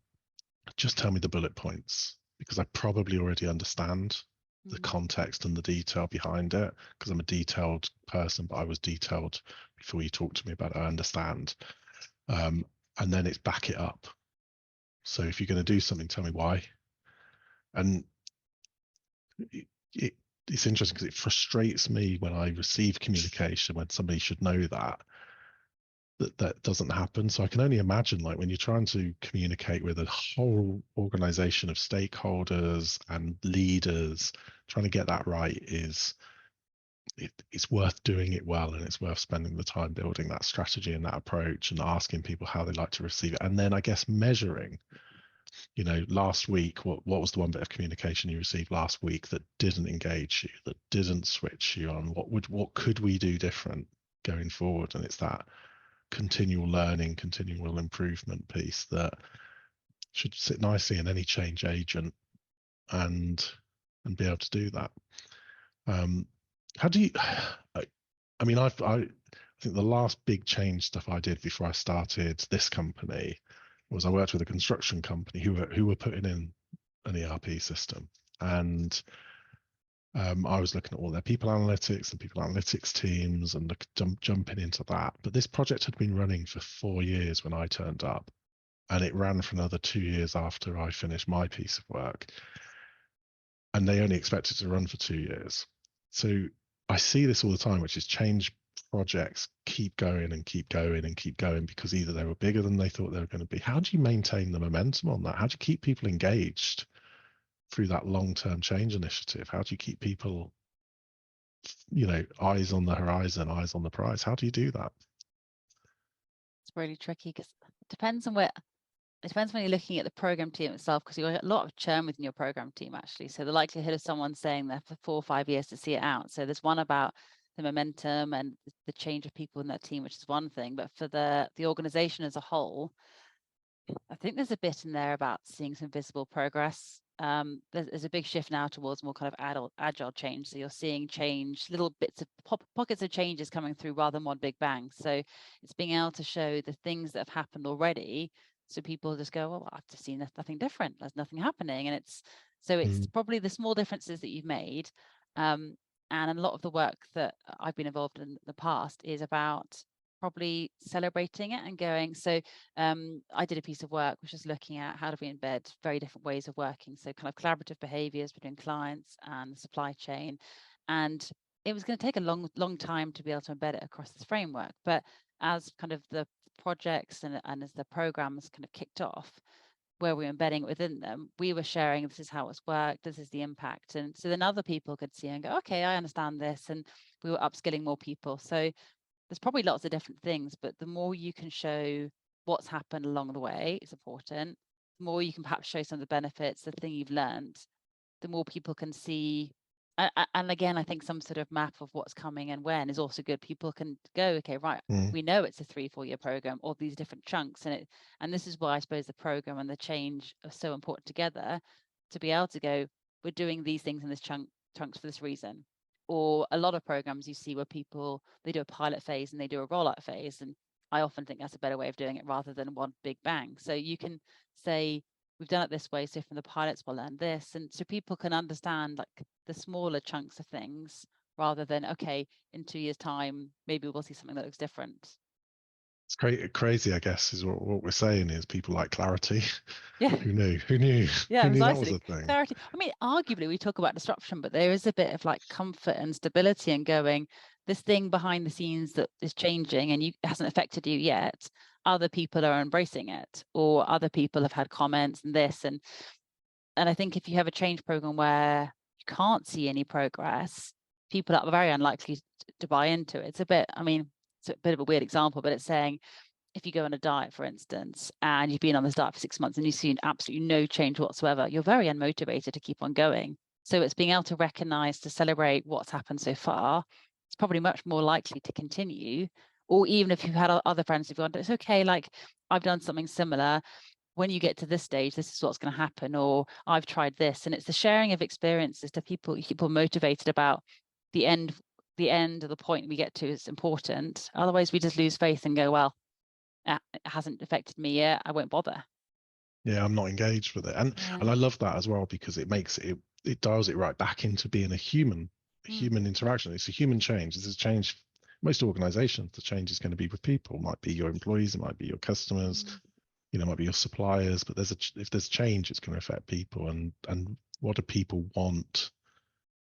just tell me the bullet points, because I probably already understand the context and the detail behind it, because I'm a detailed person, but I was detailed before you talked to me about it. I understand. And then it's back it up. So if you're going to do something, tell me why. And it's interesting because it frustrates me when I receive communication when somebody should know that doesn't happen. So I can only imagine, like, when you're trying to communicate with a whole organization of stakeholders and leaders, trying to get that right it's worth doing it well, and it's worth spending the time building that strategy and that approach and asking people how they like to receive it, and then I guess measuring you know, last week, what was the one bit of communication you received last week that didn't engage you, that didn't switch you on? What could we do different going forward? And it's that continual learning, continual improvement piece that should sit nicely in any change agent and be able to do that. How do you? I mean, I think the last big change stuff I did before I started this company was I worked with a construction company who were putting in an ERP system, and I was looking at all their people analytics and people analytics teams and jumping into that. But this project had been running for 4 years when I turned up, and it ran for another 2 years after I finished my piece of work. And they only expect it to run for 2 years. So I see this all the time, which is change projects keep going and keep going and keep going because either they were bigger than they thought they were going to be. How do you maintain the momentum on that? How do you keep people engaged through that long-term change initiative? How do you keep people, you know, eyes on the horizon, eyes on the prize? How do you do that? It's really tricky because it depends on where. It depends when you're looking at the program team itself, because you've got a lot of churn within your program team, actually. So the likelihood of someone staying there for 4 or 5 years to see it out. So there's one about the momentum and the change of people in that team, which is one thing. But for the organization as a whole, I think there's a bit in there about seeing some visible progress. There's a big shift now towards more kind of agile change. So you're seeing change, little bits of pockets of changes coming through rather than one big bang. So it's being able to show the things that have happened already. So people just go, well, I've just seen nothing different. There's nothing happening. And it's probably the small differences that you've made. And a lot of the work that I've been involved in the past is about probably celebrating it and going. So I did a piece of work which was looking at how do we embed very different ways of working. So kind of collaborative behaviors between clients and the supply chain. And it was going to take a long time to be able to embed it across this framework. But as kind of the projects and as the programs kind of kicked off, where we were embedding it within them, we were sharing, this is how it's worked, this is the impact. And so then other people could see and go, okay, I understand this. And we were upskilling more people. So there's probably lots of different things, but the more you can show what's happened along the way is important. The more you can perhaps show some of the benefits, the thing you've learned, the more people can see. And again, I think some sort of map of what's coming and when is also good. People can go, okay, right, we know it's a 3-4 year program, all these different chunks. And this is why I suppose the program and the change are so important together, to be able to go, we're doing these things in this chunks for this reason. Or a lot of programs you see where people, they do a pilot phase and they do a rollout phase. And I often think that's a better way of doing it rather than one big bang. So you can say, we've done it this way, so from the pilots we'll learn this. And so people can understand like the smaller chunks of things rather than, okay, in 2 years' time, maybe we'll see something that looks different. It's crazy, I guess, is what we're saying is people like clarity. Yeah. Who knew Yeah, who knew that precisely. was a thing? Clarity. I mean, arguably we talk about disruption, but there is a bit of like comfort and stability in going, this thing behind the scenes that is changing and it hasn't affected you yet, other people are embracing it, or other people have had comments and this. And I think if you have a change program where you can't see any progress, people are very unlikely to buy into it. It's a bit, I mean, it's a bit of a weird example, but it's saying, if you go on a diet, for instance, and you've been on this diet for 6 months and you've seen absolutely no change whatsoever, you're very unmotivated to keep on going. So it's being able to recognize, to celebrate what's happened so far. It's probably much more likely to continue. Or even if you've had other friends who've gone, it's okay, like I've done something similar. When you get to this stage, this is what's going to happen, or I've tried this. And it's the sharing of experiences to people motivated about the end or the point we get to is important. Otherwise, we just lose faith and go, well, it hasn't affected me yet, I won't bother. Yeah, I'm not engaged with it. And I love that as well, because it makes it dials it right back into being a human interaction. It's a human change. It's a change. Most organizations, the change is going to be with people. It might be your employees, it might be your customers, you know, it might be your suppliers, but if there's change, it's going to affect people. And what do people want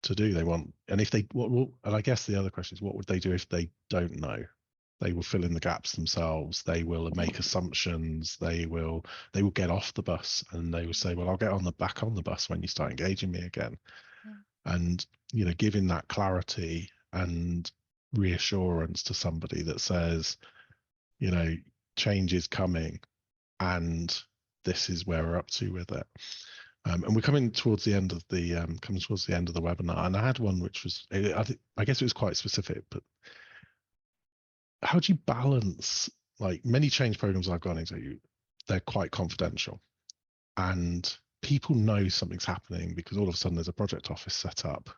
to do? They want, and if they and I guess the other question is, what would they do if they don't know? They will fill in the gaps themselves. They will make assumptions. They will get off the bus and they will say, well, I'll get back on the bus when you start engaging me again. And, you know, giving that clarity and reassurance to somebody that says, you know, change is coming, and this is where we're up to with it. And we're coming towards the end of the webinar, and I had one which was, I guess it was quite specific, but how do you balance, like many change programs I've gone into, they're quite confidential, and people know something's happening because all of a sudden there's a project office set up,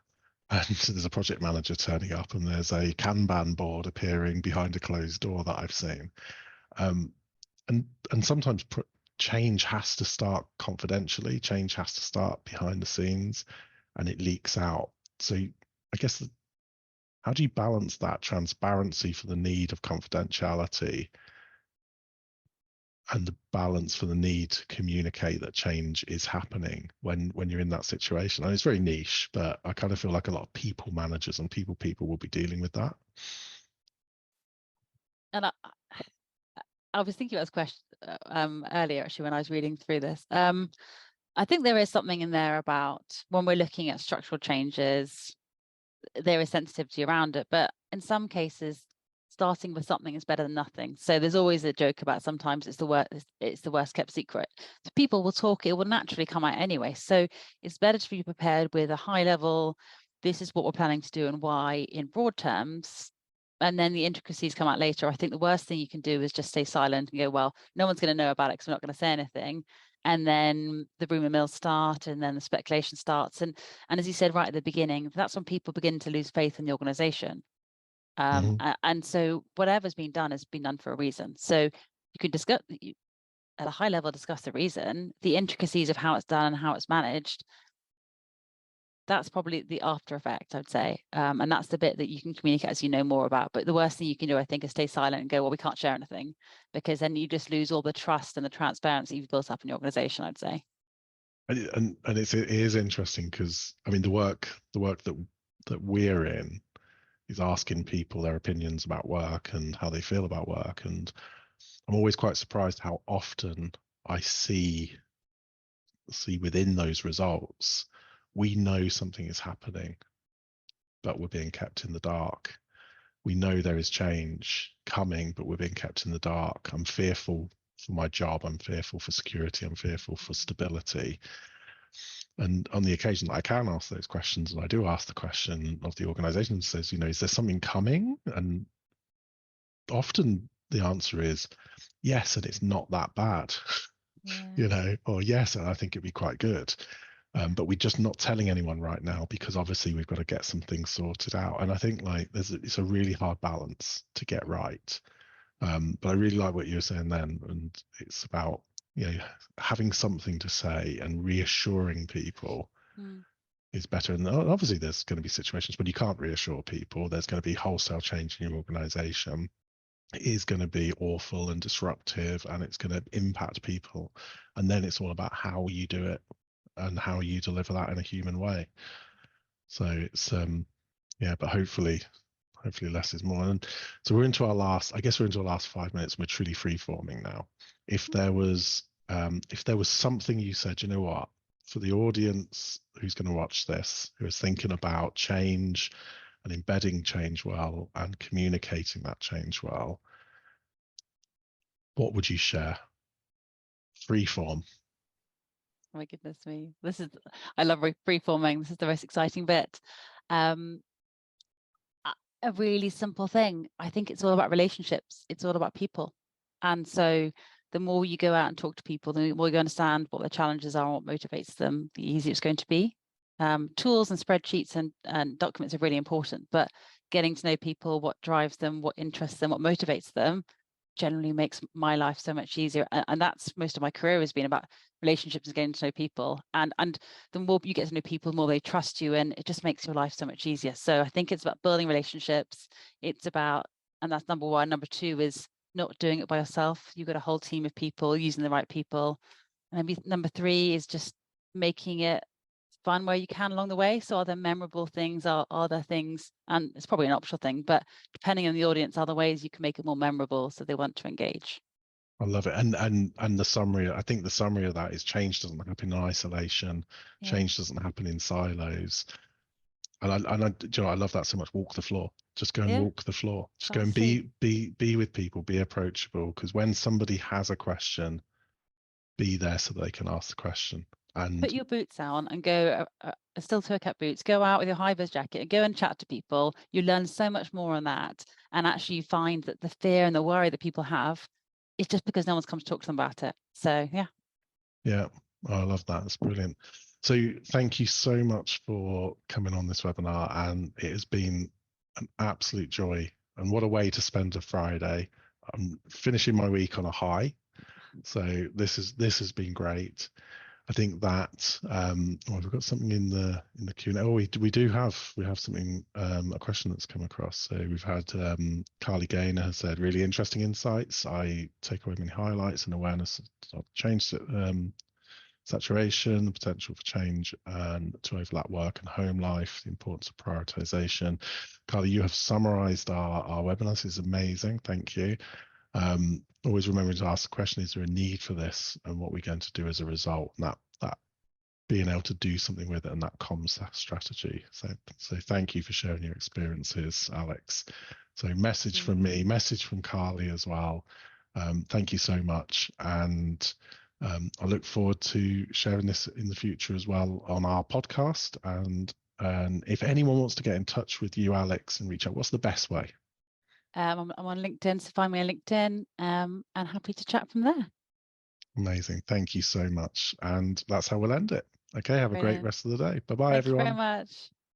and there's a project manager turning up, and there's a Kanban board appearing behind a closed door that I've seen. And sometimes change has to start confidentially, change has to start behind the scenes, and it leaks out. So I guess, how do you balance that transparency for the need of confidentiality and the balance for the need to communicate that change is happening when you're in that situation? And it's very niche, but I kind of feel like a lot of people managers and people will be dealing with that. And I was thinking about this question earlier, actually, when I was reading through this. I think there is something in there about when we're looking at structural changes, there is sensitivity around it, but in some cases, starting with something is better than nothing. So there's always a joke about sometimes it's the worst kept secret. So people will talk, it will naturally come out anyway. So it's better to be prepared with a high level, this is what we're planning to do and why, in broad terms, and then the intricacies come out later. I think the worst thing you can do is just stay silent and go, well, no one's going to know about it because we're not going to say anything. And then the rumor mills start, and then the speculation starts. And as you said right at the beginning, that's when people begin to lose faith in the organization. And so whatever's been done has been done for a reason. So you can discuss at a high level, discuss the reason, the intricacies of how it's done and how it's managed. That's probably the after effect, I'd say. And that's the bit that you can communicate as you know more about. But the worst thing you can do, I think, is stay silent and go, well, we can't share anything, because then you just lose all the trust and the transparency you've built up in your organization, I'd say. And it is interesting because, I mean, the work that we're in is asking people their opinions about work and how they feel about work. And I'm always quite surprised how often I see within those results, we know something is happening, but we're being kept in the dark. We know there is change coming, but we're being kept in the dark. I'm fearful for my job. I'm fearful for security. I'm fearful for stability. And on the occasion that I can ask those questions, and I do ask the question of the organization, says, is there something coming? And often the answer is yes, and it's not that bad. Yeah. Or yes, and I think it'd be quite good. But we're just not telling anyone right now because obviously we've got to get some things sorted out. And I think like it's a really hard balance to get right. But I really like what you were saying then, and it's about having something to say and reassuring people is better. And obviously there's going to be situations when you can't reassure people. There's going to be wholesale change in your organization. It is going to be awful and disruptive, and it's going to impact people. And then it's all about how you do it and how you deliver that in a human way. So it's but hopefully less is more. And so we're into our last 5 minutes. We're truly free forming now. If there was something you said, you know what, for the audience who's going to watch this, who is thinking about change and embedding change well and communicating that change well, what would you share? Free form. Oh my goodness me. I love free forming. This is the most exciting bit. A really simple thing. I think it's all about relationships. It's all about people. And so the more you go out and talk to people, the more you understand what their challenges are and what motivates them, the easier it's going to be. Tools and spreadsheets and documents are really important, but getting to know people, what drives them, what interests them, what motivates them, generally makes my life so much easier. And that's most of my career has been about relationships and getting to know people. And the more you get to know people, the more they trust you, and it just makes your life so much easier. So I think it's about building relationships. It's about, and that's number one. Number two is not doing it by yourself. You've got a whole team of people, using the right people. And maybe number three is just making it fun where you can along the way. So are there memorable things? Are there things, and it's probably an optional thing, but depending on the audience, are there ways you can make it more memorable so they want to engage? I love it. And the summary, I think the summary of that is change doesn't happen in isolation. Yeah. Change doesn't happen in silos. And I love that so much. Walk the floor. Just go and walk the floor. Just go and be with people, be approachable. Because when somebody has a question, be there so they can ask the question. And put your boots on and go, still toe cap boots, go out with your high vis jacket and go and chat to people. You learn so much more on that. And actually you find that the fear and the worry that people have is just because no one's come to talk to them about it. So yeah. Yeah, I love that. That's brilliant. So thank you so much for coming on this webinar, and it has been an absolute joy. And what a way to spend a Friday. I'm finishing my week on a high. So this has been great. I think that we've got something in the Q&A. Oh, we have something, a question that's come across. So we've had Carly Gaynor has said, really interesting insights. I take away many highlights and awareness of change, saturation, the potential for change and to overlap work and home life, the importance of prioritization. Carly, you have summarized our webinar. This is amazing. Thank you. Always remembering to ask the question, is there a need for this, and what we're going to do as a result, and that being able to do something with it, and that comms strategy. So thank you for sharing your experiences, Alex. So message from me, message from Carly as well. Thank you so much, and I look forward to sharing this in the future as well on our podcast. And if anyone wants to get in touch with you, Alex, and reach out, what's the best way? I'm on LinkedIn, so find me on LinkedIn, and happy to chat from there. Amazing. Thank you so much. And that's how we'll end it. Okay, have a great rest of the day. Bye-bye, everyone. Thank you very much.